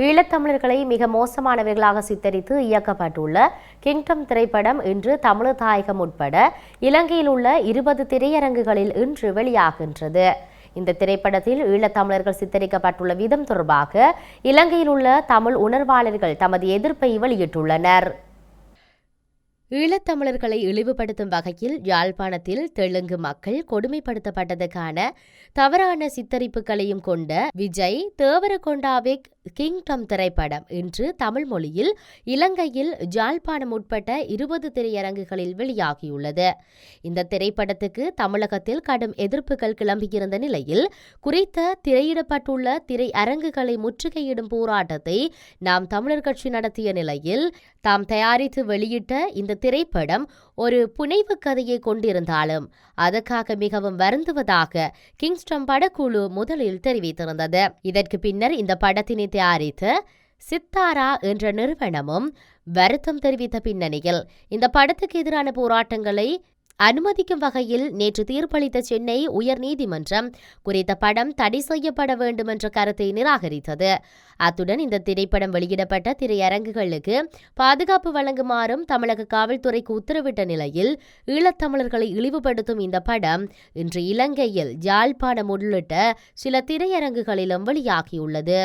ஈழத்தமிழர்களை மிக மோசமானவர்களாக சித்தரித்து இயக்கப்பட்டுள்ள கிங்டம் திரைப்படம் இன்று தமிழர் தாயகம் உட்பட இலங்கையில் உள்ள 20 திரையரங்குகளில் இன்று வெளியாகின்றது. இந்த திரைப்படத்தில் ஈழத்தமிழர்கள் சித்தரிக்கப்பட்டுள்ள விதம் தொடர்பாக இலங்கையில் உள்ள தமிழ் உணர்வாளர்கள் தமது எதிர்ப்பை வெளியிட்டுள்ளனர். ஈழத்தமிழர்களை இழிவுபடுத்தும் வகையில் யாழ்ப்பாணத்தில் தெலுங்கு மக்கள் கொடுமைப்படுத்தப்பட்டதற்கான தவறான சித்தரிப்புகளையும் கொண்ட விஜய் தேவரகொண்டாவிக் கிங்டம் திரைப்படம் இன்று தமிழ் மொழியில் இலங்கையில் யாழ்ப்பாணம் உட்பட்ட 20 திரையரங்குகளில் வெளியாகியுள்ளது. இந்த திரைப்படத்துக்கு தமிழகத்தில் கடும் எதிர்ப்புகள் கிளம்பியிருந்த நிலையில் குறித்த திரையிடப்பட்டுள்ள திரையரங்குகளை முற்றுகையிடும் போராட்டத்தை நாம் தமிழர் கட்சி நடத்திய நிலையில் தாம் தயாரித்து வெளியிட்ட இந்த திரைப்படம் ஒரு புனைவு கதையை கொண்டிருந்தாலும் அதற்காக மிகவும் வருந்துவதாக கிங்ஸ்டம் படக்குழு முதலில் தெரிவித்திருந்தது. இதற்கு பின்னர் இந்த படத்தினை தயாரித்த சித்தாரா என்ற நிறுவனமும் வருத்தம் தெரிவித்த பின்னணியில் இந்த படத்துக்கு எதிரான போராட்டங்களை அனுமதிக்கும் வகையில் நேற்று தீர்ப்பளித்த சென்னை உயர் நீதிமன்றம் குறித்த படம் தடை செய்யப்பட வேண்டும் என்ற கருத்தை நிராகரித்தது. அத்துடன் இந்த திரைப்படம் வெளியிடப்பட்ட திரையரங்குகளுக்கு பாதுகாப்பு வழங்குமாறும் தமிழக காவல்துறைக்கு உத்தரவிட்ட நிலையில் ஈழத்தமிழர்களை இழிவுபடுத்தும் இந்த படம் இன்று இலங்கையில் யாழ்ப்பாணம் உள்ளிட்ட சில திரையரங்குகளிலும் வெளியாகியுள்ளது.